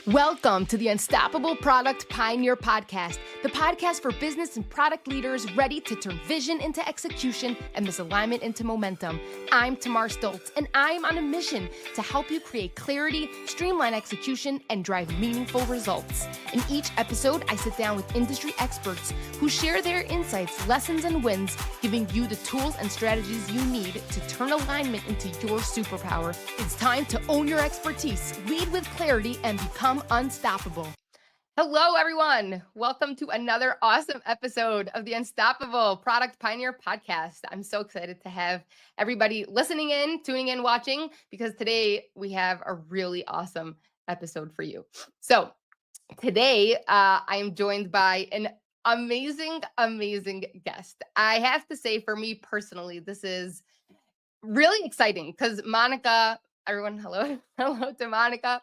Welcome to the Unstoppable Product Pioneer Podcast, the podcast for business and product leaders ready to turn vision into execution and misalignment into momentum. I'm Tamar Stolz, and I'm on a mission to help you create clarity, streamline execution, and drive meaningful results. In each episode, I sit down with industry experts who share their insights, lessons, and wins, giving you the tools and strategies you need to turn alignment into your superpower. It's time to own your expertise, lead with clarity, and become unstoppable. Hello, everyone. Welcome to another awesome episode of the Unstoppable Product Pioneer Podcast. I'm so excited to have everybody listening in, tuning in, watching, because today we have a really awesome episode for you. So today I am joined by an amazing guest. I have to say, for me personally, this is really exciting because Monica, everyone, hello to Monica.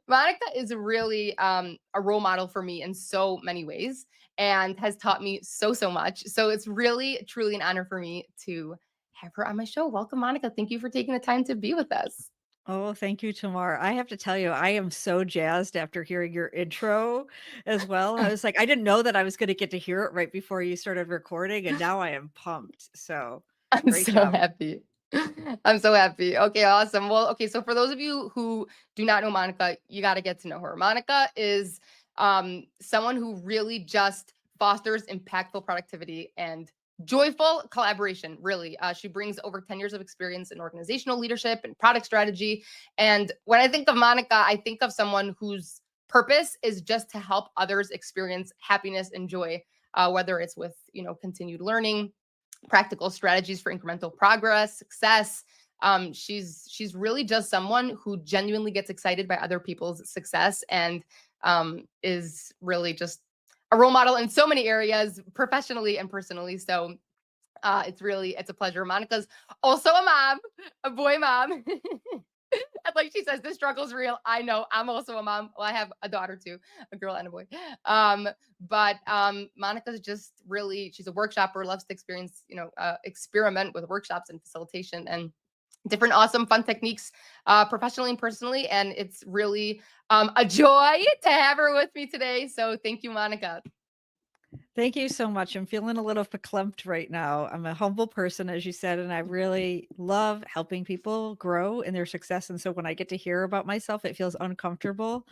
Monica is really a role model for me in so many ways and has taught me so much. So it's really, truly an honor for me to have her on my show. Welcome, Monica. Thank you for taking the time to be with us. Oh, thank you, Tamar. I have to tell you, I am so jazzed after hearing your intro as well. I was like, I didn't know that I was going to get to hear it right before you started recording, and now I am pumped. So I'm great so job. happy. I'm so happy. Okay, awesome. Well, okay, so for those of you who do not know Monica, you got to get to know her. Monica is someone who really just fosters impactful productivity and joyful collaboration, really. She brings over 10 years of experience in organizational leadership and product strategy. And when I think of Monica, I think of someone whose purpose is just to help others experience happiness and joy, whether it's with, continued learning, practical strategies for incremental progress, success. She's really just someone who genuinely gets excited by other people's success and is really just a role model in so many areas, professionally and personally. So it's a pleasure. Monica's also a mom, a boy mom. And like she says, the struggle's real. I know. I'm also a mom. Well, I have a daughter too, a girl and a boy. But Monica's just really, she's a workshopper, loves to experiment with workshops and facilitation and different awesome fun techniques, professionally and personally. And it's really a joy to have her with me today. So thank you, Monica. Thank you so much. I'm feeling a little verklempt right now. I'm a humble person, as you said, and I really love helping people grow in their success. And so when I get to hear about myself, it feels uncomfortable.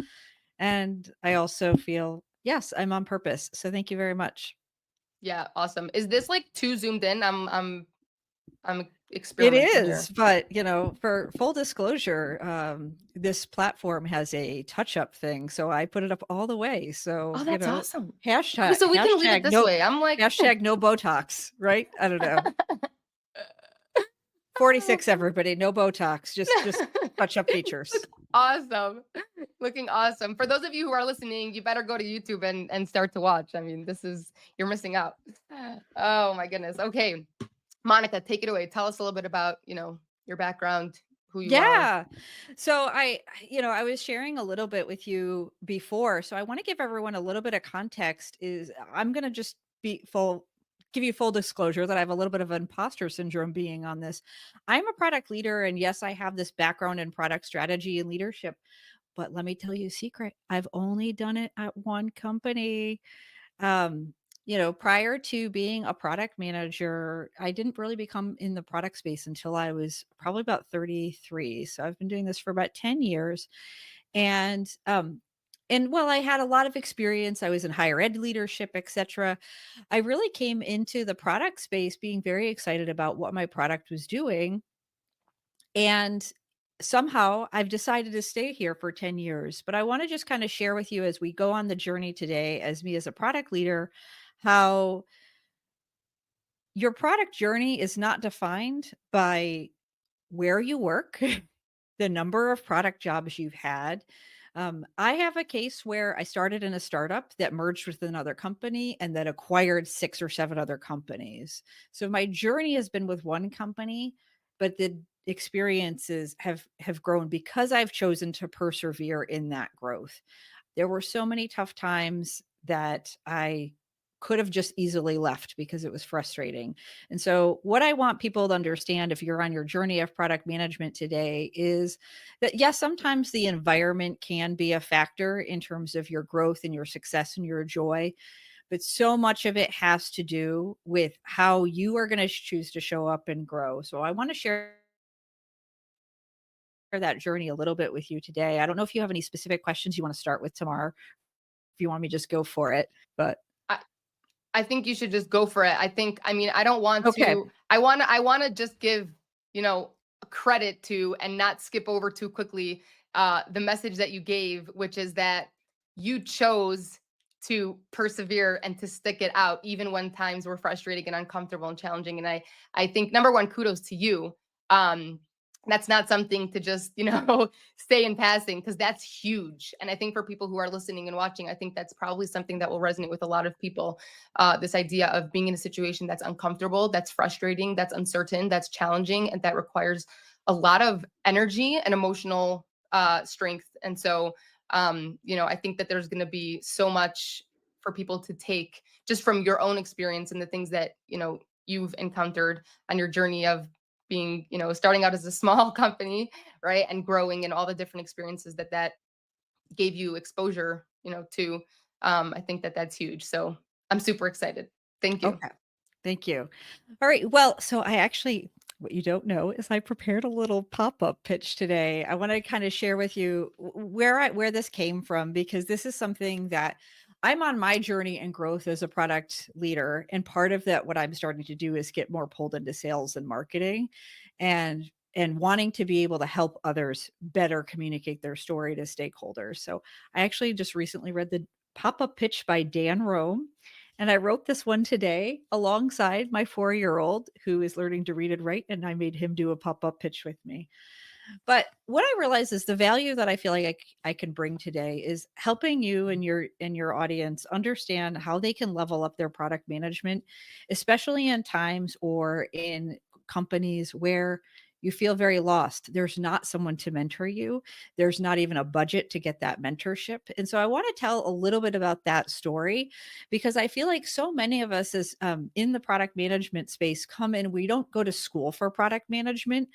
And I also feel, yes, I'm on purpose. So thank you very much. Yeah, awesome. Is this like too zoomed in? I'm It experimenting here. is, but, for full disclosure, this platform has a touch-up thing, so I put it up all the way. So, Oh, that's awesome. Okay, hashtag so we can leave it hashtag this no way. I'm like, hashtag no Botox, right? I don't know. 46, everybody, no Botox, just touch-up features. awesome. Looking awesome. For those of you who are listening, you better go to YouTube and start to watch. I mean, you're missing out. Oh my goodness. Okay. Monica, take it away. Tell us a little bit about, your background, who you are. Yeah. So I was sharing a little bit with you before. So I want to give everyone a little bit of context is I'm going to just give you full disclosure that I have a little bit of imposter syndrome being on this. I'm a product leader and yes, I have this background in product strategy and leadership, but let me tell you a secret. I've only done it at one company. Um, prior to being a product manager, I didn't really become in the product space until I was probably about 33. So I've been doing this for about 10 years. And while I had a lot of experience, I was in higher ed leadership, etc. I really came into the product space being very excited about what my product was doing. And somehow I've decided to stay here for 10 years. But I want to just kind of share with you as we go on the journey today, as me as a product leader, how your product journey is not defined by where you work, the number of product jobs you've had. I have a case where I started in a startup that merged with another company and that acquired 6 or 7 other companies. So my journey has been with one company, but the experiences have grown because I've chosen to persevere in that growth. There were so many tough times that I could have just easily left because it was frustrating. And so what I want people to understand if you're on your journey of product management today is that yes, sometimes the environment can be a factor in terms of your growth and your success and your joy, but so much of it has to do with how you are going to choose to show up and grow. So I want to share that journey a little bit with you today. I don't know if you have any specific questions you want to start with, Tamar, if you want me to just go for it, but I, I think you should just go for it. I mean, I don't want okay. to, I want to just give, you know, credit to and not skip over too quickly the message that you gave, which is that you chose to persevere and to stick it out, even when times were frustrating and uncomfortable and challenging. And I think number one, kudos to you. Um, that's not something to just, you know, stay in passing, because that's huge. And I think for people who are listening and watching, I think that's probably something that will resonate with a lot of people. This idea of being in a situation that's uncomfortable, that's frustrating, that's uncertain, that's challenging, and that requires a lot of energy and emotional strength. And so, you know, I think that there's going to be so much for people to take just from your own experience and the things that, you know, you've encountered on your journey of being, you know, starting out as a small company, right, and growing, and all the different experiences that gave you exposure, you know, to. I think that that's huge. So I'm super excited. Thank you. Okay. Thank you. All right. Well, so I actually, what you don't know is I prepared a little pop-up pitch today. I want to kind of share with you where this came from, because this is something that I'm on my journey and growth as a product leader. And part of that, what I'm starting to do is get more pulled into sales and marketing and wanting to be able to help others better communicate their story to stakeholders. So I actually just recently read the pop-up pitch by Dan Rome. And I wrote this one today alongside my 4-year-old who is learning to read and write, and I made him do a pop-up pitch with me. But what I realize is the value that I feel like I can bring today is helping you and your audience understand how they can level up their product management, especially in times or in companies where you feel very lost. There's not someone to mentor you. There's not even a budget to get that mentorship. And so I want to tell a little bit about that story, because I feel like so many of us as in the product management space come in, we don't go to school for product management.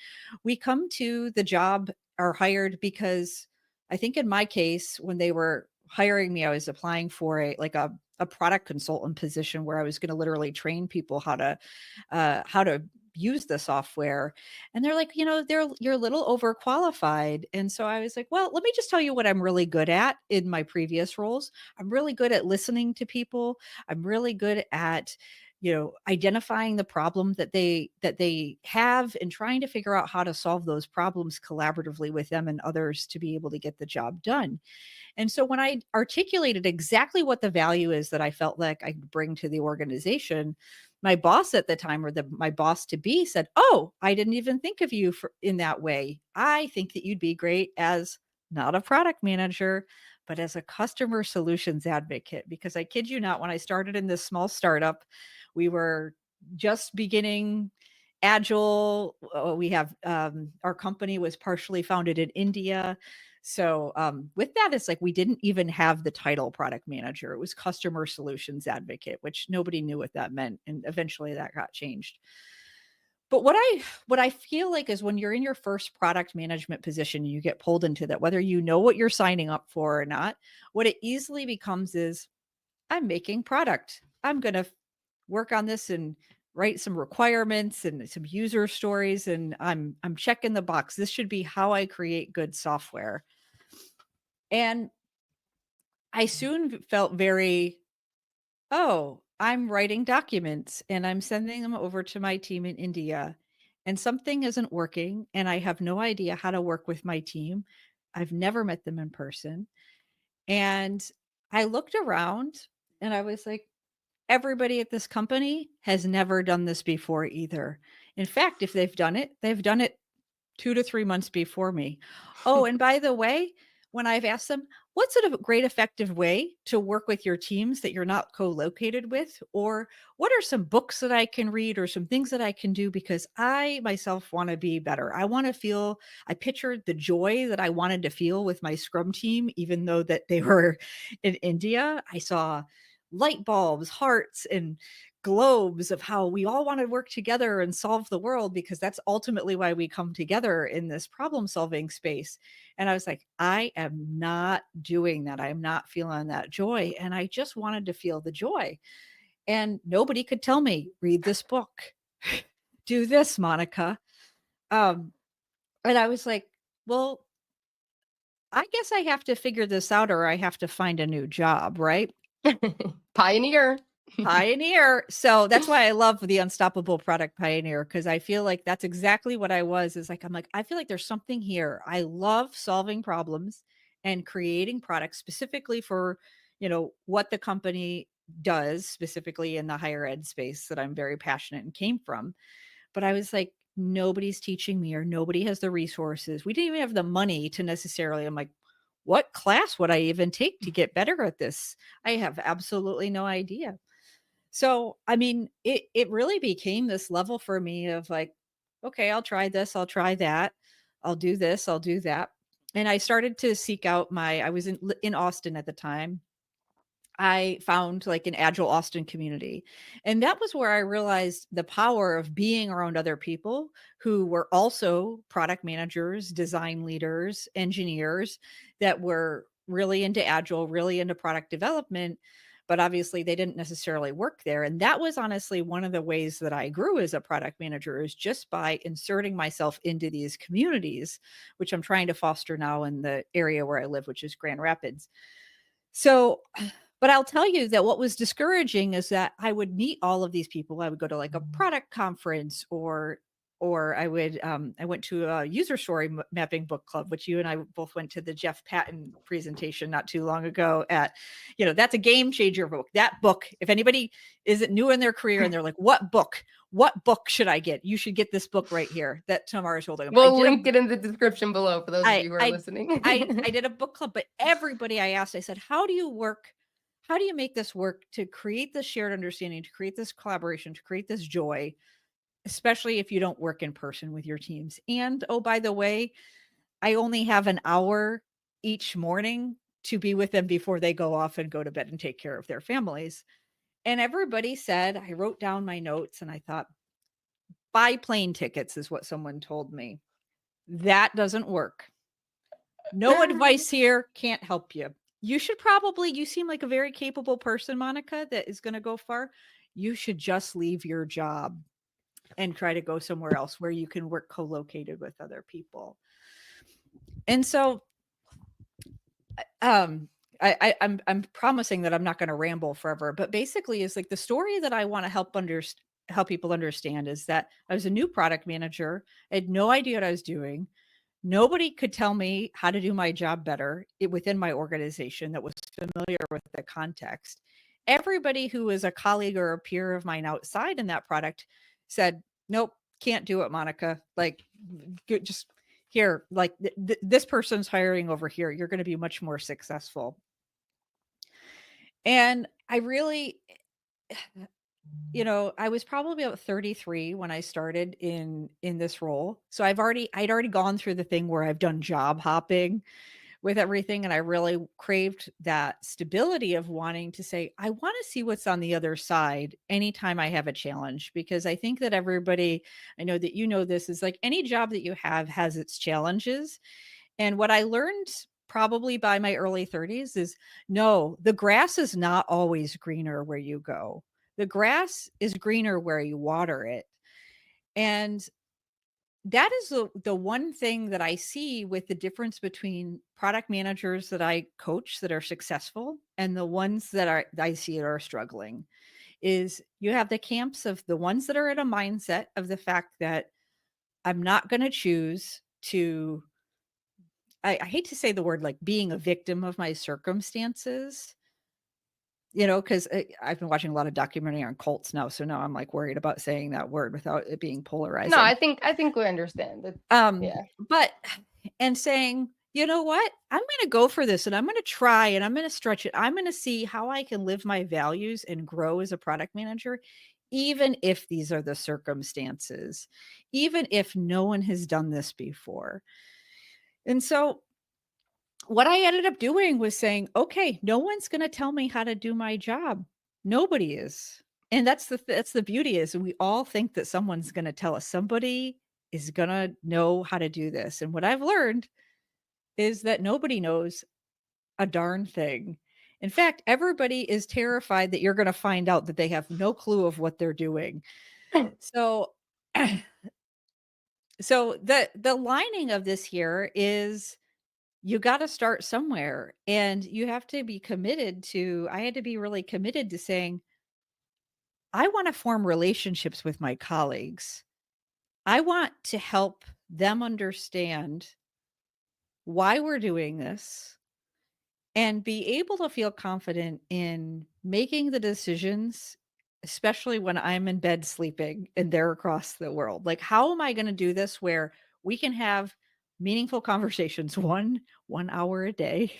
We come to the job or hired because I think in my case, when they were hiring me, I was applying for a product consultant position where I was going to literally train people how to use the software. And they're like, you're a little overqualified. And so I was like, well, let me just tell you what I'm really good at in my previous roles. I'm really good at listening to people. I'm really good at identifying the problem that they have and trying to figure out how to solve those problems collaboratively with them and others to be able to get the job done. And so when I articulated exactly what the value is that I felt like I could bring to the organization, my boss at the time, or my boss to be, said, "Oh, I didn't even think of you in that way. I think that you'd be great as not a product manager, but as a customer solutions advocate." Because I kid you not, when I started in this small startup, we were just beginning agile. We have our company was partially founded in India. So with that, it's like we didn't even have the title product manager. It was customer solutions advocate, which nobody knew what that meant. And eventually that got changed. But what I feel like is when you're in your first product management position, you get pulled into that, whether you know what you're signing up for or not, what it easily becomes is, I'm making product. I'm going to work on this and write some requirements and some user stories, and I'm checking the box. This should be how I create good software. And I soon felt very, oh, I'm writing documents and I'm sending them over to my team in India, and something isn't working and I have no idea how to work with my team. I've never met them in person. And I looked around and I was like, everybody at this company has never done this before either. In fact, if they've done it 2 to 3 months before me. Oh, and by the way, when I've asked them, what's a great effective way to work with your teams that you're not co-located with? Or what are some books that I can read or some things that I can do? Because I myself want to be better. I pictured the joy that I wanted to feel with my Scrum team, even though that they were in India. I saw light bulbs, hearts, and globes of how we all want to work together and solve the world, because that's ultimately why we come together in this problem solving space. And I was like, I am not doing that. I'm not feeling that joy. And I just wanted to feel the joy. And nobody could tell me, read this book, do this, Monica. And I was like, well, I guess I have to figure this out, or I have to find a new job, right? Pioneer. Pioneer. So that's why I love the Unstoppable Product Pioneer, because I feel like that's exactly what I was. Is like, I'm like, I feel like there's something here. I love solving problems and creating products specifically for, what the company does, specifically in the higher ed space that I'm very passionate and came from. But I was like, nobody's teaching me, or nobody has the resources. We didn't even have the money to necessarily. I'm like, what class would I even take to get better at this? I have absolutely no idea. So, I mean, it really became this level for me of like, okay, I'll try this, I'll try that, I'll do this, I'll do that. And I started to seek out I was in Austin at the time. I found like an Agile Austin community. And that was where I realized the power of being around other people who were also product managers, design leaders, engineers that were really into Agile, really into product development. But obviously, they didn't necessarily work there. And that was honestly one of the ways that I grew as a product manager, is just by inserting myself into these communities, which I'm trying to foster now in the area where I live, which is Grand Rapids. So, but I'll tell you that what was discouraging is that I would meet all of these people. I would go to like a product conference, or I went to a user story mapping book club, which you and I both went to the Jeff Patton presentation not too long ago at, that's a game changer book. That book, if anybody isn't new in their career and they're like, what book should I get? You should get this book right here that Tamar is holding up. We'll link it in the description below for those of you who are listening. I did a book club, but everybody I asked, I said, how do you make this work to create this shared understanding, to create this collaboration, to create this joy, especially if you don't work in person with your teams? And oh, by the way, I only have an hour each morning to be with them before they go off and go to bed and take care of their families. And everybody said, I wrote down my notes and I thought, buy plane tickets is what someone told me. That doesn't work. No advice here, can't help you. You seem like a very capable person, Monica, that is going to go far. You should just leave your job and try to go somewhere else where you can work co-located with other people. And so I'm promising that I'm not going to ramble forever, but basically is like the story that I want to help people understand is that I was a new product manager. I had no idea what I was doing. Nobody could tell me how to do my job better within my organization that was familiar with the context. Everybody who was a colleague or a peer of mine outside in that product said, nope, can't do it, Monica. Like, just here, like this person's hiring over here. You're going to be much more successful. And I really, I was probably about 33 when I started in this role. So I'd already gone through the thing where I've done job hopping with everything. And I really craved that stability of wanting to say, I want to see what's on the other side anytime I have a challenge, because I think that everybody, I know that this is like any job that you have has its challenges. And what I learned probably by my early 30s is, no, the grass is not always greener where you go. The grass is greener where you water it. And that is the one thing that I see with the difference between product managers that I coach that are successful and the ones that I see that are struggling, is you have the camps of the ones that are in a mindset of the fact that I'm not going to choose to, I hate to say the word like being a victim of my circumstances, because I've been watching a lot of documentary on cults now. So now I'm like worried about saying that word without it being polarizing. No, I think we understand it. Yeah. But, and saying, you know what, I'm going to go for this and I'm going to try and I'm going to stretch it. I'm going to see how I can live my values and grow as a product manager, even if these are the circumstances, even if no one has done this before. And so what I ended up doing was saying, okay, no one's going to tell me how to do my job. Nobody is. And that's the beauty is we all think that someone's going to tell us. Somebody is going to know how to do this. And what I've learned is that nobody knows a darn thing. In fact, everybody is terrified that you're going to find out that they have no clue of what they're doing. So so the lining of this here is you got to start somewhere, and you have to be committed to I had to be really committed to saying I want to form relationships with my colleagues. I want to help them understand why we're doing this and be able to feel confident in making the decisions, especially when I'm in bed sleeping and they're across the world. Like, how am I going to do this where we can have meaningful conversations, one hour a day,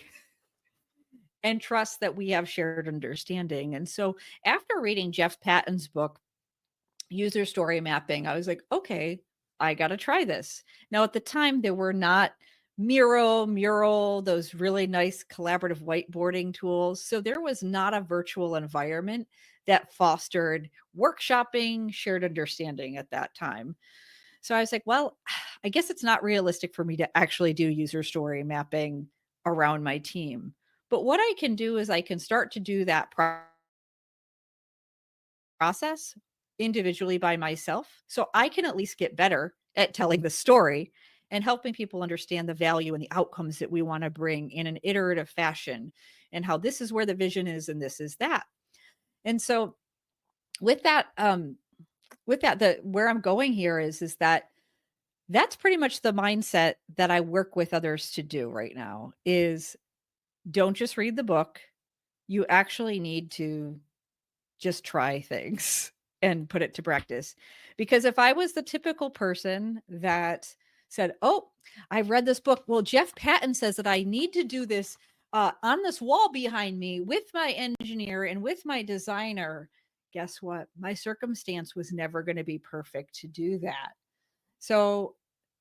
and trust that we have shared understanding? And so after reading Jeff Patton's book, User Story Mapping, I was like, okay, I got to try this. Now, at the time, there were not Mural, those really nice collaborative whiteboarding tools. So there was not a virtual environment that fostered workshopping, shared understanding at that time. So I was like, well, I guess it's not realistic for me to actually do user story mapping around my team. But what I can do is I can start to do that process individually by myself. So I can at least get better at telling the story and helping people understand the value and the outcomes that we want to bring in an iterative fashion, and how this is where the vision is and this is that. And so with that, the where I'm going here is that that's pretty much the mindset that I work with others to do right now is don't just read the book. You actually need to just try things and put it to practice. Because if I was the typical person that said, oh, I've read this book. Well, Jeff Patton says that I need to do this on this wall behind me with my engineer and with my designer. Guess what? My circumstance was never going to be perfect to do that. So,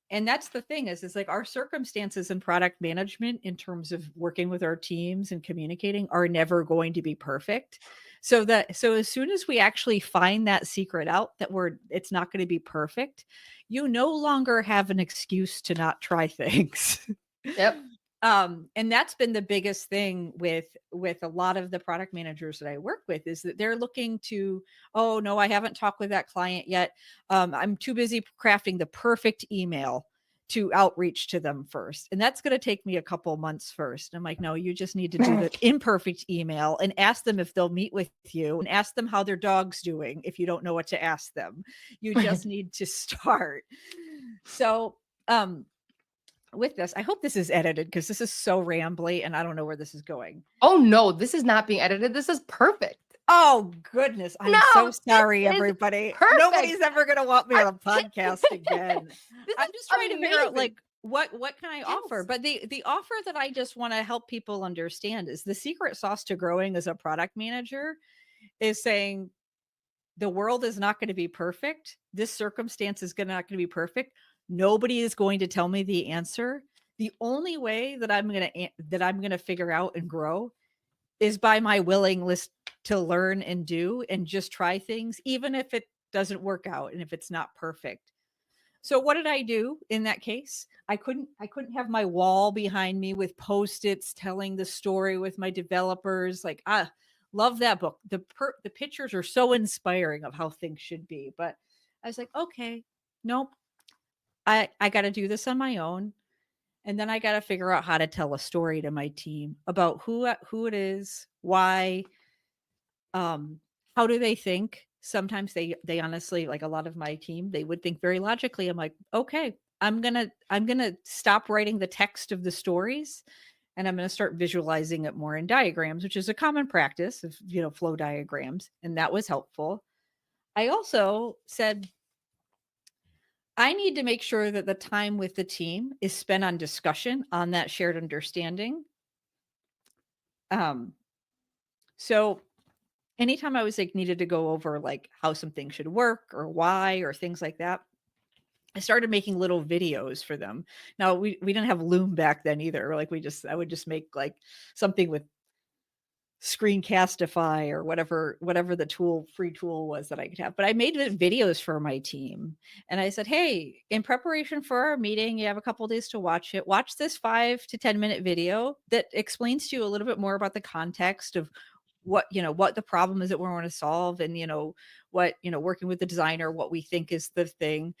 and that's the thing is like our circumstances in product management in terms of working with our teams and communicating are never going to be perfect. So as soon as we actually find that secret out that it's not going to be perfect, you no longer have an excuse to not try things. Yep. And that's been the biggest thing with a lot of the product managers that I work with is that they're looking to, oh no, I haven't talked with that client yet. I'm too busy crafting the perfect email to outreach to them first. And that's going to take me a couple months first. I'm like, no, you just need to do the imperfect email and ask them if they'll meet with you and ask them how their dog's doing. If you don't know what to ask them, you just need to start. So, with this, I hope this is edited because this is so rambly and I don't know where this is going. Oh no, this is not being edited. This is perfect. Oh goodness. I'm so sorry, everybody. Perfect. Nobody's ever going to want me on a podcast again. I'm just trying to figure out like, what can I offer? But the offer that I just want to help people understand is the secret sauce to growing as a product manager is saying the world is not going to be perfect. This circumstance is not going to be perfect. Nobody is going to tell me the answer. The only way that I'm going to figure out and grow is by my willingness to learn and do and just try things, even if it doesn't work out and if it's not perfect. So what did I do in that case? I couldn't have my wall behind me with Post-its telling the story with my developers. Like, love that book. The pictures are so inspiring of how things should be. But I was like, okay, nope. I got to do this on my own. And then I got to figure out how to tell a story to my team about who it is, why, how do they think? Sometimes they honestly, like a lot of my team, they would think very logically. I'm like, okay, I'm going to stop writing the text of the stories and I'm going to start visualizing it more in diagrams, which is a common practice of, flow diagrams. And that was helpful. I also said, I need to make sure that the time with the team is spent on discussion on that shared understanding. So anytime I was like needed to go over like how something should work or why or things like that, I started making little videos for them. Now we didn't have Loom back then either. Like I would just make like something with Screencastify or whatever the free tool was that I could have. But I made videos for my team, and I said, hey, in preparation for our meeting, you have a couple days to watch it. Watch this 5 to 10-minute video that explains to you a little bit more about the context of what the problem is that we want to solve, and what working with the designer, what we think is the thing.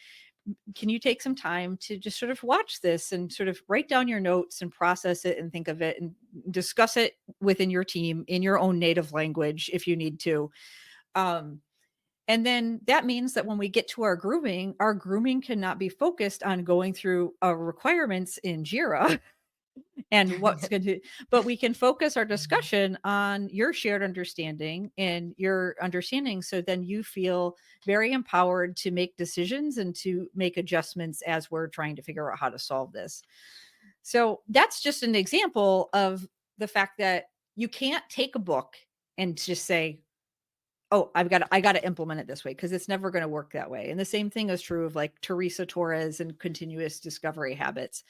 Can you take some time to just sort of watch this and sort of write down your notes and process it and think of it and discuss it within your team in your own native language if you need to. And then that means that when we get to our grooming cannot be focused on going through requirements in Jira and what's going to, but we can focus our discussion on your shared understanding and your understanding. So then you feel very empowered to make decisions and to make adjustments as we're trying to figure out how to solve this. So that's just an example of the fact that you can't take a book and just say, oh, I got to implement it this way, because it's never going to work that way. And the same thing is true of like Teresa Torres and continuous discovery habits.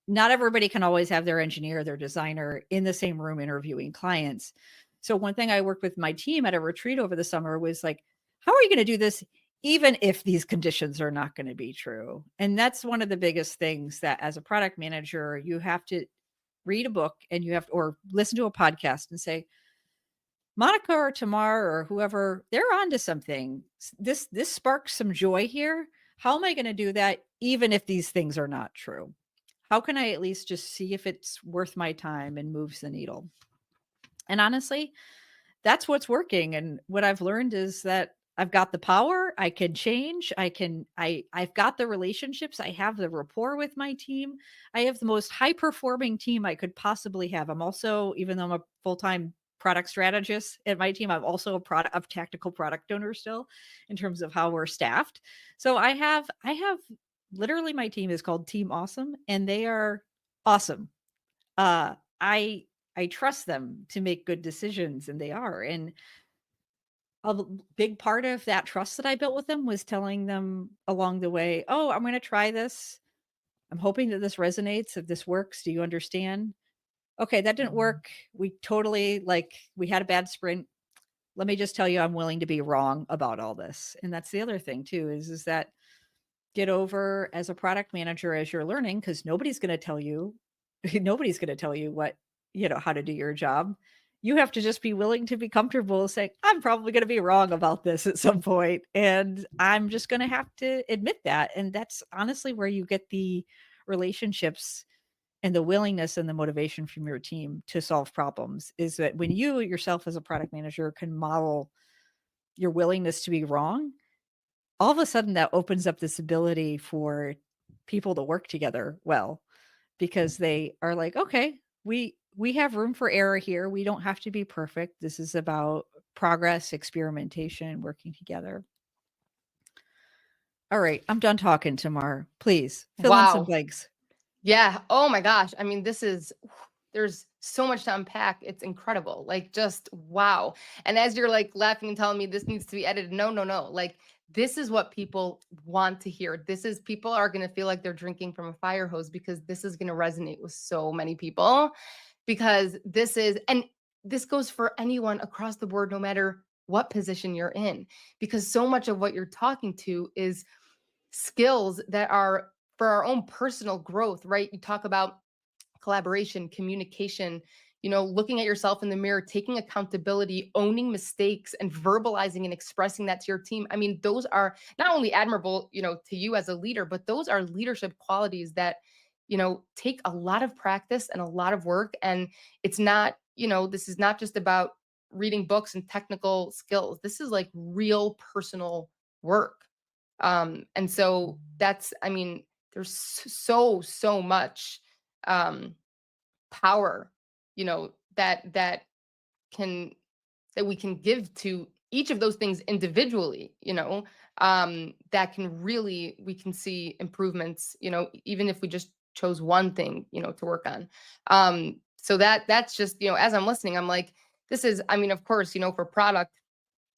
Not everybody can always have their engineer, their designer in the same room interviewing clients. So one thing I worked with my team at a retreat over the summer was like, how are you going to do this even if these conditions are not going to be true? And that's one of the biggest things that as a product manager, you have to read a book and or listen to a podcast and say, Monica or Tamar or whoever, they're onto something. This sparks some joy here. How am I going to do that even if these things are not true? How can I at least just see if it's worth my time and moves the needle? And honestly, that's what's working. And what I've learned is that I've got the power, I can change, I've got the relationships, I have the rapport with my team. I have the most high performing team I could possibly have. I'm also, even though I'm a full-time product strategist at my team, I'm also a tactical product owner still in terms of how we're staffed. So I have literally, my team is called Team Awesome, and they are awesome. I trust them to make good decisions, and they are. And a big part of that trust that I built with them was telling them along the way, oh, I'm going to try this. I'm hoping that this resonates. If this works, do you understand? Okay, that didn't work. We had a bad sprint. Let me just tell you, I'm willing to be wrong about all this. And that's the other thing too, is that get over as a product manager as you're learning, because nobody's going to tell you what, how to do your job. You have to just be willing to be comfortable saying, I'm probably going to be wrong about this at some point, and I'm just going to have to admit that. And that's honestly where you get the relationships and the willingness and the motivation from your team to solve problems, is that when you yourself as a product manager can model your willingness to be wrong, all of a sudden that opens up this ability for people to work together well, because they are like, okay, we have room for error here. We don't have to be perfect. This is about progress, experimentation, working together. All right, I'm done talking, Tamar. Please fill in some blanks. Yeah. Oh my gosh. I mean, there's so much to unpack. It's incredible. Like, just wow. And as you're like laughing and telling me this needs to be edited, no. Like, this is what people want to hear. People are going to feel like they're drinking from a fire hose, because this is going to resonate with so many people, because this goes for anyone across the board, no matter what position you're in, because so much of what you're talking to is skills that are for our own personal growth, right? You talk about collaboration, communication, looking at yourself in the mirror, taking accountability, owning mistakes, and verbalizing and expressing that to your team. I mean, those are not only admirable, to you as a leader, but those are leadership qualities that, take a lot of practice and a lot of work. And it's not, this is not just about reading books and technical skills. This is like real personal work. And so there's so much power, that we can give to each of those things individually, that we can see improvements, even if we just chose one thing, to work on. So that's just, as I'm listening, I'm like, this is, of course, for product,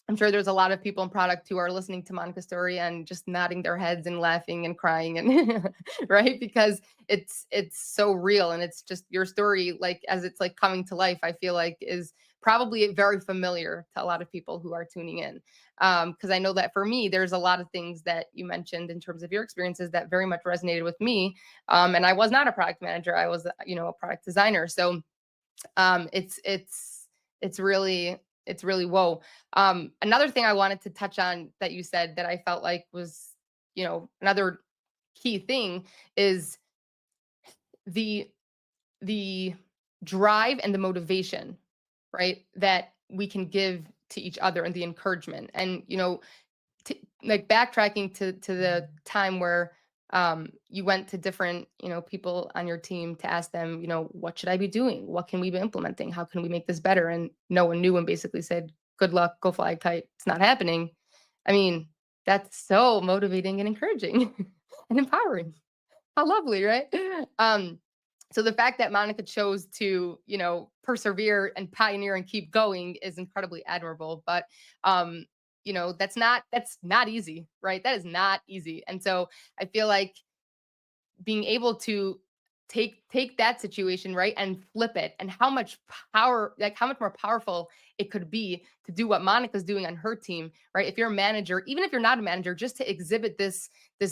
I'm sure there's a lot of people in product who are listening to Monica's story and just nodding their heads and laughing and crying, and right, because it's so real, and it's just your story, like as it's like coming to life, I feel like is probably very familiar to a lot of people who are tuning in. Because I know that for me, there's a lot of things that you mentioned in terms of your experiences that very much resonated with me. And I was not a product manager; I was, a product designer. So it's really whoa. Another thing I wanted to touch on that you said that I felt like was, another key thing is the the drive and the motivation, right? That we can give to each other, and the encouragement. And like backtracking to the time where you went to different people on your team to ask them, what should I be doing, what can we be implementing, how can we make this better, and no one knew and basically said, good luck, go fly kite, it's not happening. I mean, that's so motivating and encouraging and empowering. How lovely, right? So the fact that Monica chose to, persevere and pioneer and keep going is incredibly admirable. But that's not easy, right? That is not easy. And so I feel like being able to take that situation, right, and flip it, and how much power, like how much more powerful it could be to do what Monica's doing on her team, right? If you're a manager, even if you're not a manager, just to exhibit this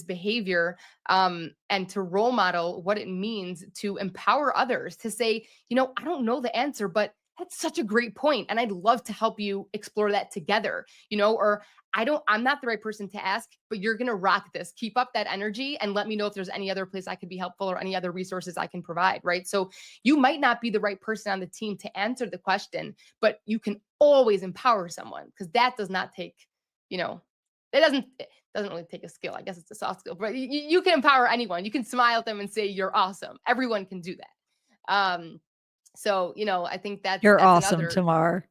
behavior, and to role model what it means to empower others, to say, I don't know the answer, but that's such a great point, and I'd love to help you explore that together, or I'm not the right person to ask, but you're going to rock this. Keep up that energy and let me know if there's any other place I could be helpful or any other resources I can provide, right? So you might not be the right person on the team to answer the question, but you can always empower someone, because that does not take, it doesn't really take a skill. I guess it's a soft skill, but you can empower anyone. You can smile at them and say, you're awesome. Everyone can do that. So, I think You're that's awesome, another. Tamar.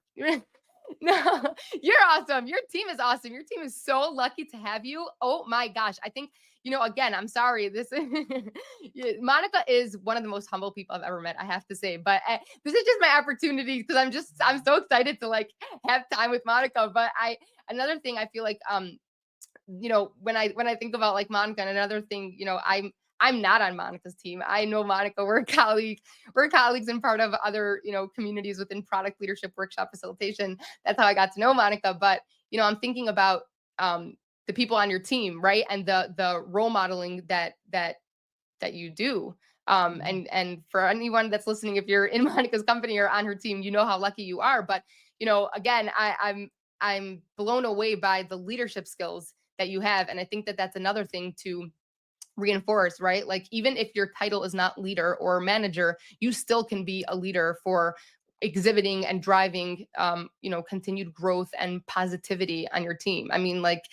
No, you're awesome. Your team is awesome. Your team is so lucky to have you. Oh my gosh. I think, again, I'm sorry. Monica is one of the most humble people I've ever met, I have to say. But this is just my opportunity, because I'm so excited to like have time with Monica. But another thing I feel like, when I think about like Monica, and another thing, I'm not on Monica's team. I know Monica. We're colleagues. We're colleagues and part of other, communities within product leadership workshop facilitation. That's how I got to know Monica. But, I'm thinking about the people on your team, right? And the role modeling that you do. And for anyone that's listening, if you're in Monica's company or on her team, you know how lucky you are. But, again, I'm blown away by the leadership skills that you have. And I think that that's another thing to reinforce, right? Like, even if your title is not leader or manager, you still can be a leader for exhibiting and driving, continued growth and positivity on your team. I mean, like,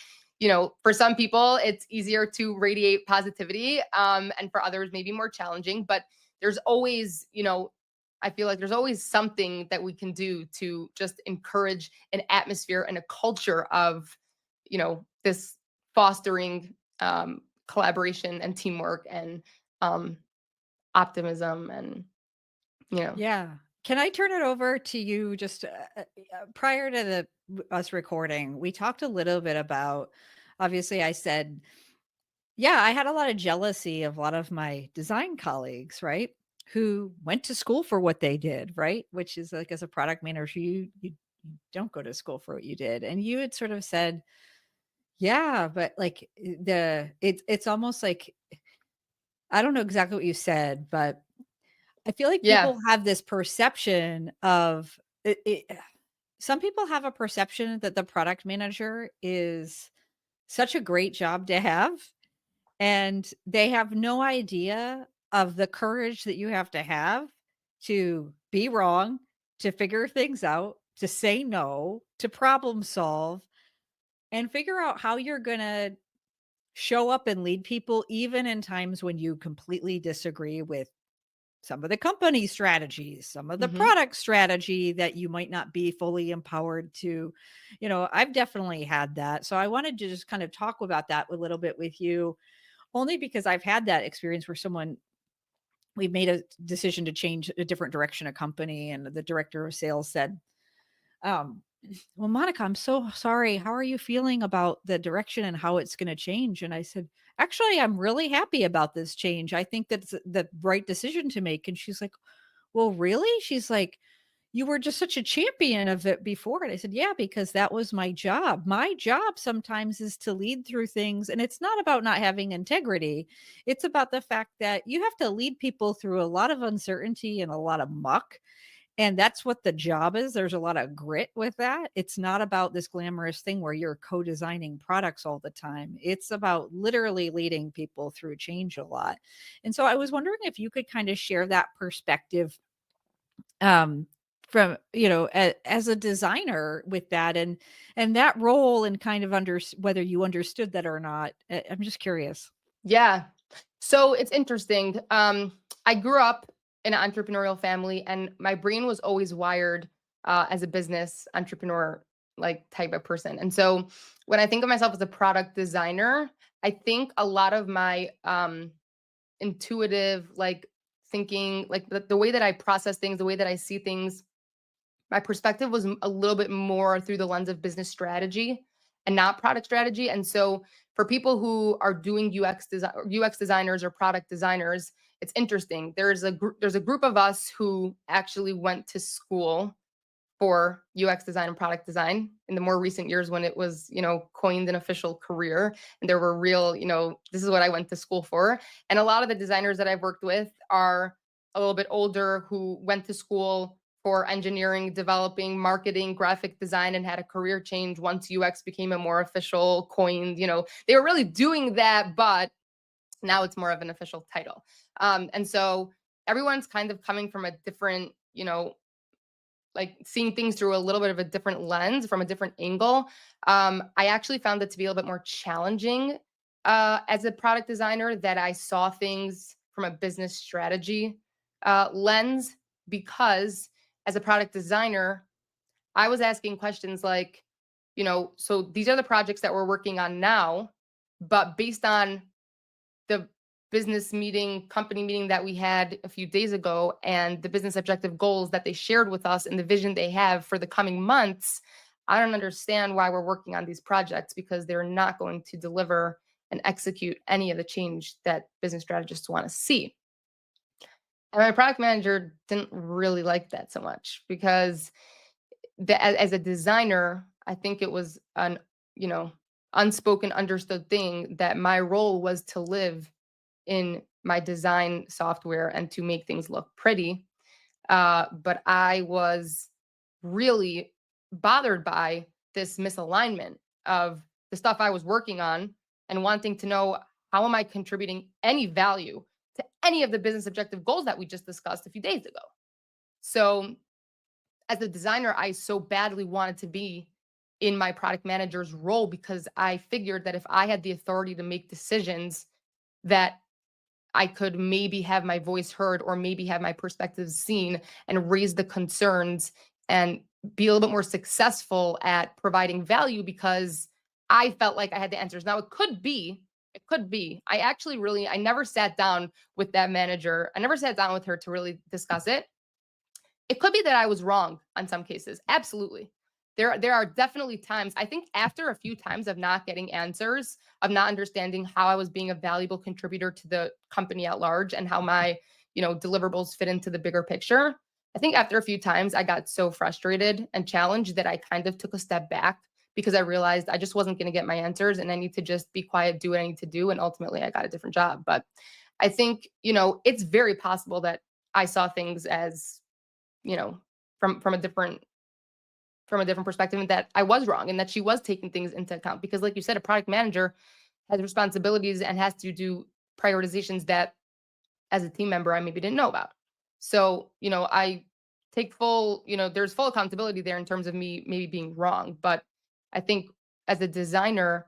for some people it's easier to radiate positivity, and for others maybe more challenging, but there's always, I feel like there's always something that we can do to just encourage an atmosphere and a culture of, this fostering, collaboration and teamwork and optimism, and Yeah. Can I turn it over to you? Just prior to us recording, we talked a little bit about, obviously I said, yeah, I had a lot of jealousy of a lot of my design colleagues, right? Who went to school for what they did, right? Which is like, as a product manager, you don't go to school for what you did. And you had sort of said, yeah, but like it's almost like, I don't know exactly what you said, but I feel like yeah. people have this perception of some people have a perception that the product manager is such a great job to have, and they have no idea of the courage that you have to be wrong, to figure things out, to say no, to problem solve, and figure out how you're going to show up and lead people, even in times when you completely disagree with some of the company strategies, some of the Mm-hmm. product strategy that you might not be fully empowered to. I've definitely had that. So I wanted to just kind of talk about that a little bit with you, only because I've had that experience where we made a decision to change a different direction of company, and the director of sales said, well, Monica, I'm so sorry. How are you feeling about the direction and how it's going to change? And I said, actually, I'm really happy about this change. I think that's the right decision to make. And she's like, well, really? She's like, you were just such a champion of it before. And I said, yeah, because that was my job. My job sometimes is to lead through things. And it's not about not having integrity. It's about the fact that you have to lead people through a lot of uncertainty and a lot of muck. And that's what the job is. There's a lot of grit with that. It's not about this glamorous thing where you're co-designing products all the time. It's about literally leading people through change a lot. And so I was wondering if you could kind of share that perspective um from as a designer with that and that role and kind of whether you understood that or not. I'm just curious. Yeah. So it's interesting. I grew up in an entrepreneurial family, and my brain was always wired as a business entrepreneur like type of person. And so when I think of myself as a product designer, I think a lot of my intuitive like thinking, like the way that I process things, the way that I see things, my perspective was a little bit more through the lens of business strategy and not product strategy. And so for people who are doing UX designers or product designers, it's interesting. There's a group of us who actually went to school for UX design and product design in the more recent years when it was, coined an official career, and there were real, this is what I went to school for. And a lot of the designers that I've worked with are a little bit older who went to school for engineering, developing, marketing, graphic design, and had a career change once UX became a more official coined, they were really doing that, but now it's more of an official title. And so everyone's kind of coming from a different, like seeing things through a little bit of a different lens from a different angle. I actually found it to be a little bit more challenging as a product designer, that I saw things from a business strategy lens, because as a product designer, I was asking questions like, so these are the projects that we're working on now, but based on the company meeting that we had a few days ago, and the business objective goals that they shared with us and the vision they have for the coming months, I don't understand why we're working on these projects, because they're not going to deliver and execute any of the change that business strategists want to see. And my product manager didn't really like that so much, because as a designer, I think it was an, unspoken, understood thing that my role was to live in my design software and to make things look pretty. But I was really bothered by this misalignment of the stuff I was working on, and wanting to know, how am I contributing any value to any of the business objective goals that we just discussed a few days ago? So as a designer, I so badly wanted to be in my product manager's role, because I figured that if I had the authority to make decisions, that I could maybe have my voice heard, or maybe have my perspectives seen, and raise the concerns, and be a little bit more successful at providing value, because I felt like I had the answers. Now it could be. I never sat down with that manager. I never sat down with her to really discuss it. It could be that I was wrong on some cases. Absolutely. There are definitely times, I think after a few times of not getting answers, of not understanding how I was being a valuable contributor to the company at large, and how my, deliverables fit into the bigger picture. I think after a few times I got so frustrated and challenged that I kind of took a step back, because I realized I just wasn't going to get my answers, and I need to just be quiet, do what I need to do. And ultimately I got a different job. But I think, it's very possible that I saw things as, from a different perspective, and that I was wrong, and that she was taking things into account, because like you said, a product manager has responsibilities and has to do prioritizations that as a team member I maybe didn't know about. So, I take full, there's full accountability there in terms of me maybe being wrong. But I think as a designer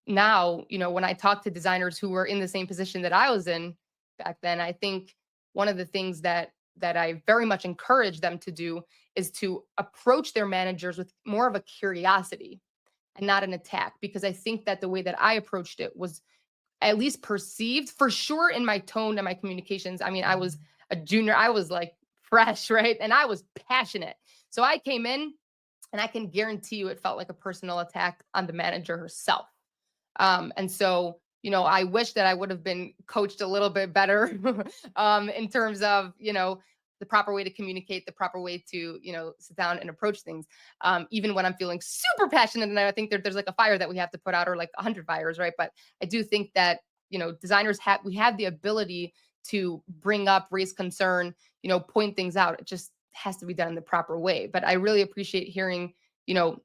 now, when I talk to designers who were in the same position that I was in back then, I think one of the things that I very much encourage them to do is to approach their managers with more of a curiosity and not an attack, because I think that the way that I approached it was at least perceived, for sure, in my tone and my communications. I mean, I was a junior, I was like fresh, right? And I was passionate. So I came in And I can guarantee you it felt like a personal attack on the manager herself. And so, I wish that I would have been coached a little bit better in terms of, the proper way to communicate, the proper way to, sit down and approach things. Even when I'm feeling super passionate and I think there's like a fire that we have to put out, or like 100 fires, right? But I do think that, designers we have the ability to bring up, raise concern, point things out. It just has to be done in the proper way. But I really appreciate hearing, you know,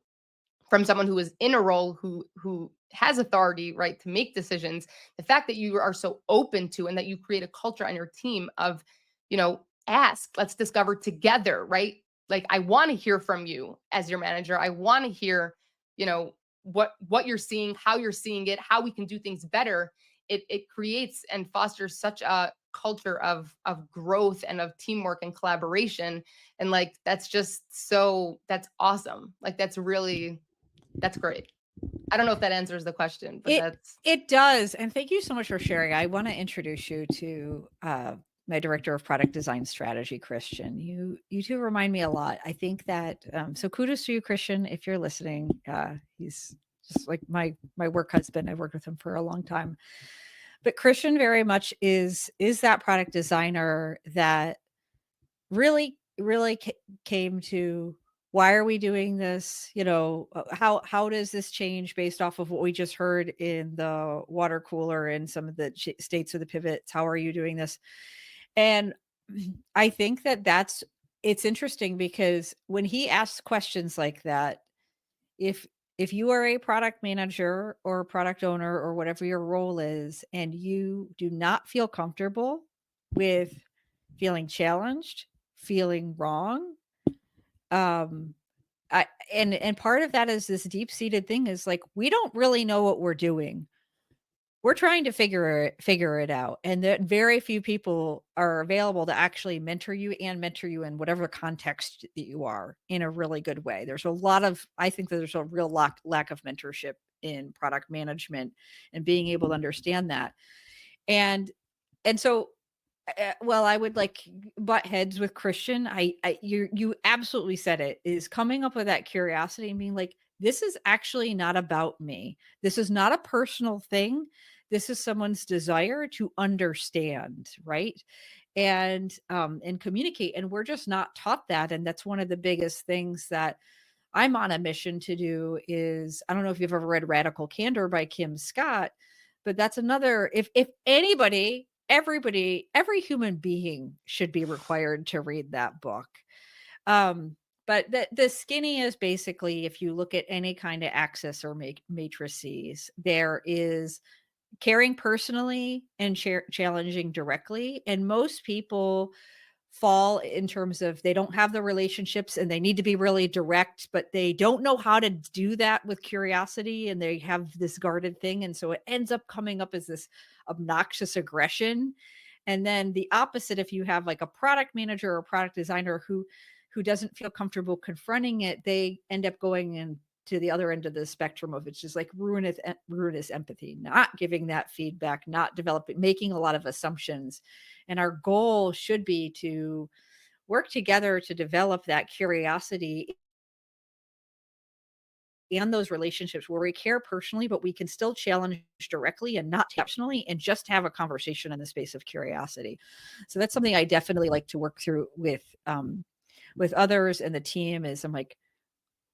from someone who is in a role who has authority, right, to make decisions. The fact that you are so open to, and that you create a culture on your team of, ask, let's discover together, right? Like, I want to hear from you as your manager. I want to hear, what you're seeing, how you're seeing it, how we can do things better. It creates and fosters such a culture of growth and of teamwork and collaboration. And like, that's awesome. Like, that's great. I don't know if that answers the question, but It does. And thank you so much for sharing. I want to introduce you to my director of product design strategy, Christian. You two remind me a lot. I think that so kudos to you, Christian, if you're listening. He's just like my work husband. I've worked with him for a long time. But Christian very much is that product designer that really came to, why are we doing this? How does this change based off of what we just heard in the water cooler and some of the states of the pivots? How are you doing this? And I think that it's interesting, because when he asks questions like that, if you are a product manager or a product owner or whatever your role is, and you do not feel comfortable with feeling challenged, feeling wrong, um and part of that is this deep-seated thing, is like, we don't really know what we're doing. We're trying to figure it out, and that very few people are available to actually mentor you in whatever context that you are, in a really good way. I think that there's a real lack of mentorship in product management, and being able to understand that. And so, well, I would like butt heads with Christian. You absolutely said it, is coming up with that curiosity and being like, this is actually not about me. This is not a personal thing. This is someone's desire to understand, right? And communicate. And we're just not taught that. And that's one of the biggest things that I'm on a mission to do. Is, I don't know if you've ever read Radical Candor by Kim Scott, but that's another, if anybody, every human being should be required to read that book. But the skinny is basically, if you look at any kind of axis or matrices, there is caring personally and challenging directly. And most people fall in terms of, they don't have the relationships and they need to be really direct, but they don't know how to do that with curiosity, and they have this guarded thing. And so it ends up coming up as this obnoxious aggression. And then the opposite, if you have like a product manager or a product designer who doesn't feel comfortable confronting it, they end up going in to the other end of the spectrum of, it's just like ruinous empathy, not giving that feedback, not developing, making a lot of assumptions. And our goal should be to work together to develop that curiosity and those relationships where we care personally, but we can still challenge directly and not personally, and just have a conversation in the space of curiosity. So that's something I definitely like to work through with others and the team. Is, I'm like,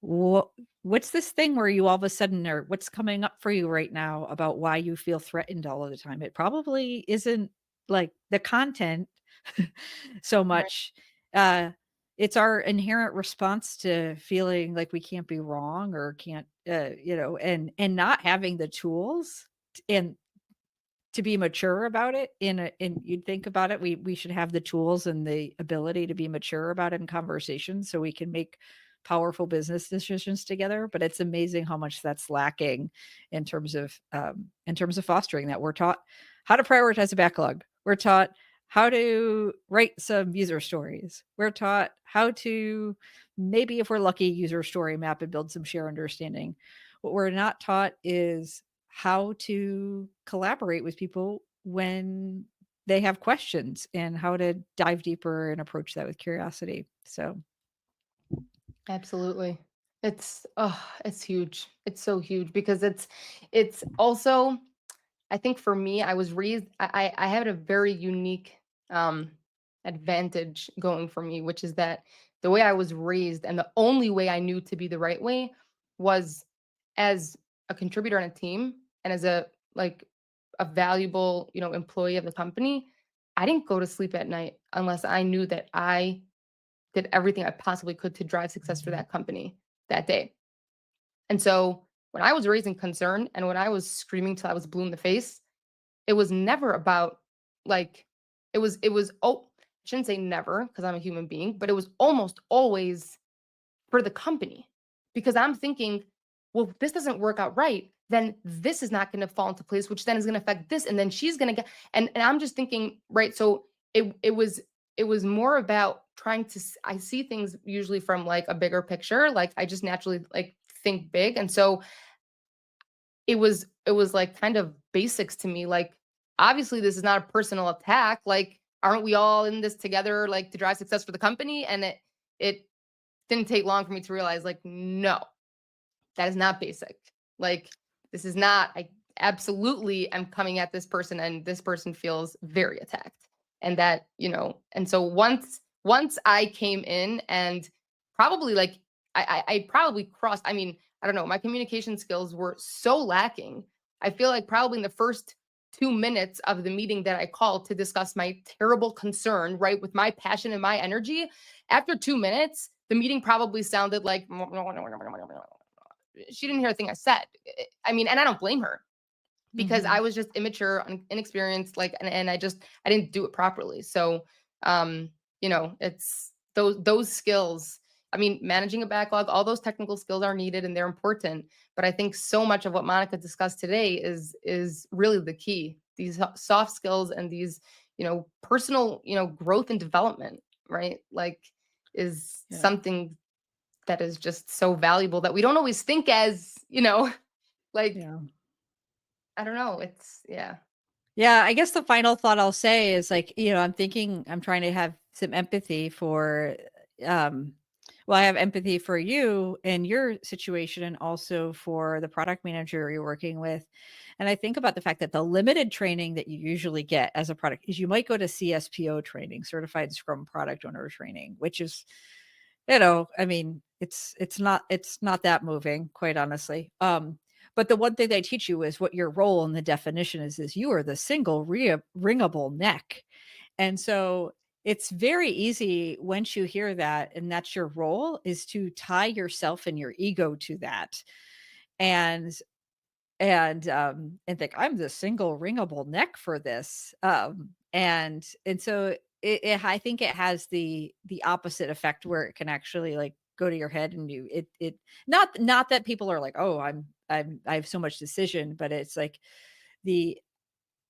what's this thing where you all of a sudden, or what's coming up for you right now about why you feel threatened all of the time? It probably isn't like the content so right. much. It's our inherent response to feeling like we can't be wrong, or can't, and not having the tools and to be mature about it. You'd think about it, we should have the tools and the ability to be mature about it in conversation, so we can make powerful business decisions together. But it's amazing how much that's lacking in terms of fostering that. We're taught how to prioritize a backlog. We're taught how to write some user stories. We're taught how to, maybe if we're lucky, user story map and build some shared understanding. What we're not taught is how to collaborate with people when they have questions, and how to dive deeper and approach that with curiosity. So Absolutely. It's huge. It's so huge because it's also, I think for me, I was raised, I had a very unique um advantage going for me, which is that the way I was raised and the only way I knew to be the right way was as a contributor on a team and as a like a valuable, employee of the company. I didn't go to sleep at night unless I knew that I did everything I possibly could to drive success for that company that day. And so when I was raising concern and when I was screaming till I was blue in the face, it was never about like I shouldn't say never because I'm a human being, but it was almost always for the company because I'm thinking, well, if this doesn't work out right, then this is not going to fall into place, which then is going to affect this, and then she's going to get, and I'm just thinking, right? So it was more about trying to. I see things usually from like a bigger picture, like I just naturally like think big, and so it was like kind of basics to me. Like obviously, this is not a personal attack. Like, aren't we all in this together, like to drive success for the company? And it didn't take long for me to realize, like, no, that is not basic. Like, this is not, I absolutely am coming at this person and this person feels very attacked. And that, and so once I came in and probably like, I probably crossed, I mean, I don't know, my communication skills were so lacking. I feel like probably in the first 2 minutes of the meeting that I called to discuss my terrible concern, right, with my passion and my energy, after 2 minutes, the meeting probably sounded like she didn't hear a thing I said. I mean, and I don't blame her because I was just immature, inexperienced, like, and I didn't do it properly. So, it's those skills. I mean, managing a backlog, all those technical skills are needed and they're important. But I think so much of what Monica discussed today is really the key. These soft skills and these, personal, growth and development, right? Like, is something that is just so valuable that we don't always think as, like, Yeah. I don't know. It's, yeah. Yeah, I guess the final thought I'll say is like, I'm trying to have some empathy for, I have empathy for you and your situation and also for the product manager you're working with. And I think about the fact that the limited training that you usually get as a product is you might go to CSPO training, certified Scrum product owner training, which is, I mean, it's not that moving, quite honestly. But the one thing they teach you is what your role in the definition is you are the single ringable neck. And so it's very easy once you hear that, and that's your role, is to tie yourself and your ego to that. And and think I'm the single ringable neck for this. And so I think it has the opposite effect where it can actually like go to your head and it not that people are like, oh, I have so much decision, but it's like the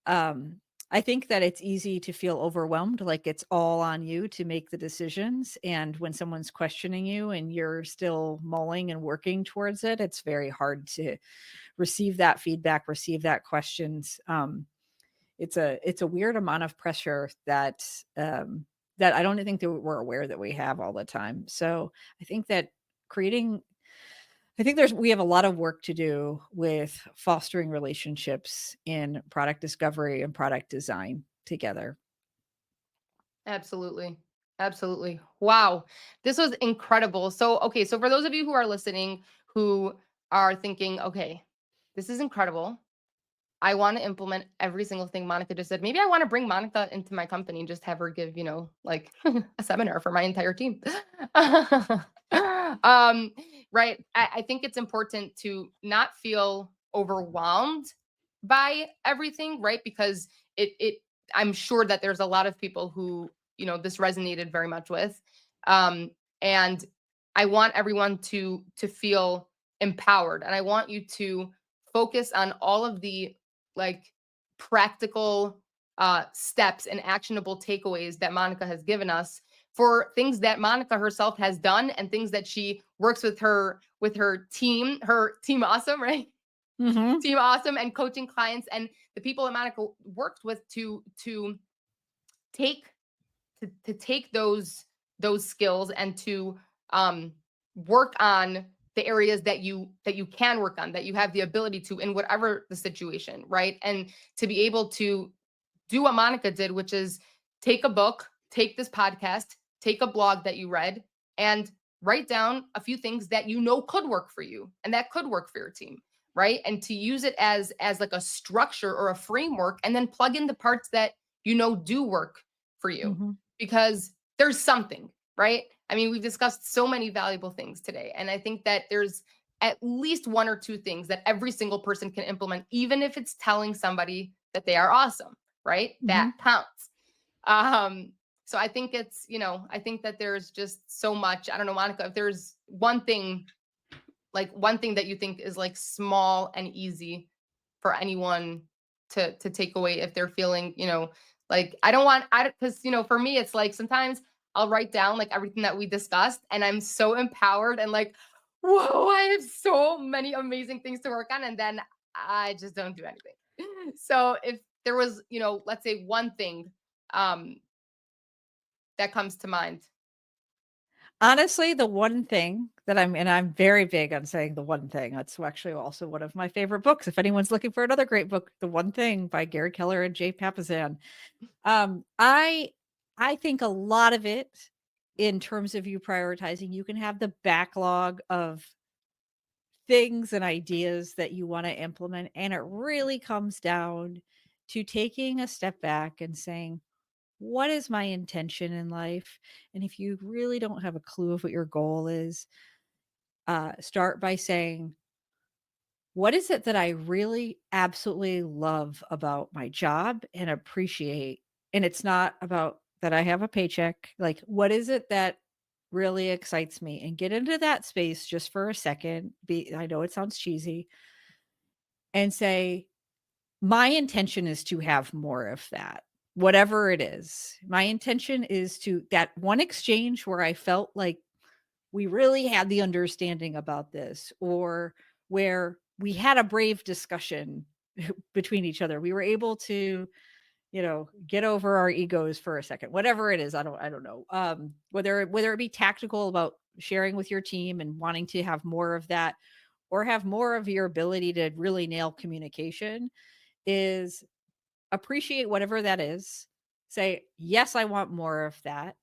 um I think that it's easy to feel overwhelmed, like it's all on you to make the decisions. And when someone's questioning you and you're still mulling and working towards it, it's very hard to receive that feedback, receive that questions. It's a weird amount of pressure that that I don't think that we're aware that we have all the time. So I think that creating I think we have a lot of work to do with fostering relationships in product discovery and product design together. Absolutely. Absolutely. Wow. This was incredible. So, okay. So, for those of you who are listening who are thinking, okay, this is incredible. I want to implement every single thing Monica just said. Maybe I want to bring Monica into my company and just have her give, like a seminar for my entire team. Right. I think it's important to not feel overwhelmed by everything, right? Because I'm sure that there's a lot of people who, this resonated very much with. And I want everyone to feel empowered. And I want you to focus on all of the like practical steps and actionable takeaways that Monica has given us for things that Monica herself has done and things that she works with her team awesome, right? Mm-hmm. Team awesome, and coaching clients and the people that Monica worked with to take take those skills and to work on the areas that you can work on, that you have the ability to in whatever the situation, right? And to be able to do what Monica did, which is take a book, take this podcast, take a blog that you read, and write down a few things that you know could work for you and that could work for your team, right? And to use it as like a structure or a framework, and then plug in the parts that you know do work for you, because there's something, right? I mean, we've discussed so many valuable things today, and I think that there's at least one or two things that every single person can implement, even if it's telling somebody that they are awesome, right? That counts. So I think it's, I think that there's just so much. I don't know, Monica, if there's one thing that you think is like small and easy for anyone to take away if they're feeling, like because, for me, it's like sometimes I'll write down like everything that we discussed and I'm so empowered and like, whoa, I have so many amazing things to work on. And then I just don't do anything. So if there was, let's say one thing that comes to mind. Honestly, the one thing that I'm very big on saying the one thing. That's actually also one of my favorite books. If anyone's looking for another great book, The One Thing by Gary Keller and Jay Papasan. I think a lot of it, in terms of you prioritizing, you can have the backlog of things and ideas that you want to implement. And it really comes down to taking a step back and saying, what is my intention in life? And if you really don't have a clue of what your goal is, start by saying, what is it that I really absolutely love about my job and appreciate? And it's not about that I have a paycheck. Like, what is it that really excites me? And get into that space just for a second. I know it sounds cheesy, and say, my intention is to have more of that, whatever it is. My intention is to that one exchange where I felt like we really had the understanding about this, or where we had a brave discussion between each other. We were able to, get over our egos for a second, whatever it is. I don't know. Whether it be tactical about sharing with your team and wanting to have more of that, or have more of your ability to really nail communication, is appreciate whatever that is. Say, yes, I want more of that.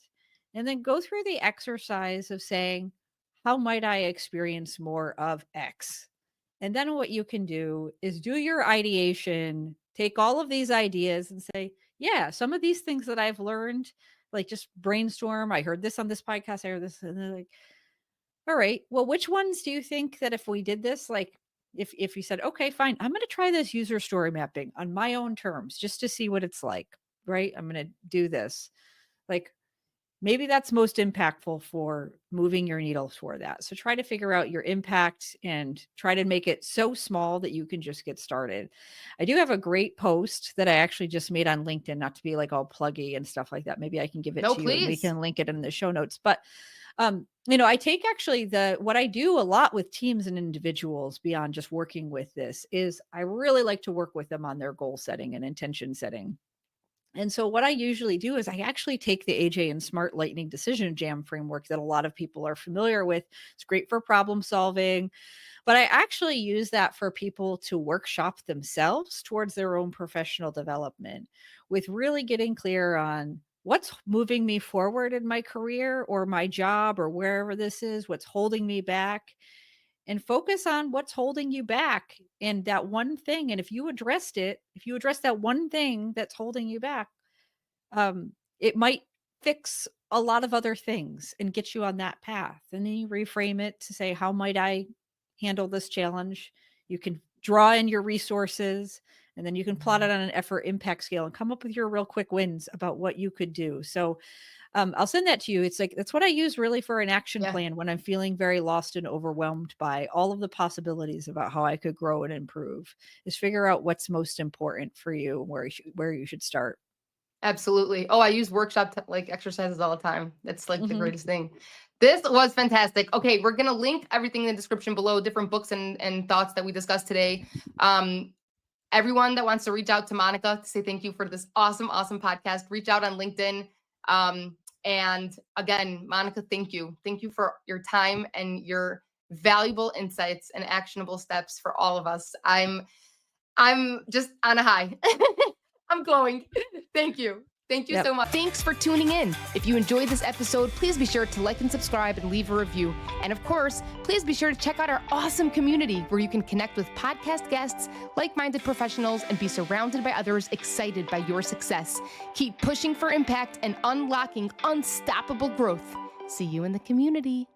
And then go through the exercise of saying, how might I experience more of X? And then what you can do is do your ideation, take all of these ideas and say, yeah, some of these things that I've learned, like just brainstorm. I heard this on this podcast. I heard this. And they're like, all right, well, which ones do you think that if we did this, like if you said, okay, fine, I'm going to try this user story mapping on my own terms just to see what it's like, right? I'm going to do this. Like, maybe that's most impactful for moving your needle toward that. So try to figure out your impact and try to make it so small that you can just get started. I do have a great post that I actually just made on LinkedIn, not to be like all pluggy and stuff like that. Maybe I can give it No, to you and we please. can link it in the show notes. But I take actually what I do a lot with teams and individuals beyond just working with this is I really like to work with them on their goal setting and intention setting. And so what I usually do is I actually take the AJ and Smart Lightning Decision Jam framework that a lot of people are familiar with. It's great for problem solving, but I actually use that for people to workshop themselves towards their own professional development, with really getting clear on what's moving me forward in my career or my job or wherever this is, what's holding me back, and focus on what's holding you back and that one thing. And if you address that one thing that's holding you back, it might fix a lot of other things and get you on that path. And then you reframe it to say, how might I handle this challenge? You can draw in your resources, and then you can plot it on an effort impact scale and come up with your real quick wins about what you could do. So I'll send that to you. It's like, that's what I use really for an action plan when I'm feeling very lost and overwhelmed by all of the possibilities about how I could grow and improve, is figure out what's most important for you, where you should start. Absolutely. Oh, I use workshop like exercises all the time. It's like the greatest thing. This was fantastic. Okay, we're going to link everything in the description below, different books and thoughts that we discussed today. Everyone that wants to reach out to Monica to say thank you for this awesome podcast, reach out on LinkedIn. And again, Monica, thank you. Thank you for your time and your valuable insights and actionable steps for all of us. I'm just on a high. I'm glowing. Thank you. Thank you Yep. so much. Thanks for tuning in. If you enjoyed this episode, please be sure to like and subscribe and leave a review. And of course, please be sure to check out our awesome community where you can connect with podcast guests, like-minded professionals, and be surrounded by others excited by your success. Keep pushing for impact and unlocking unstoppable growth. See you in the community.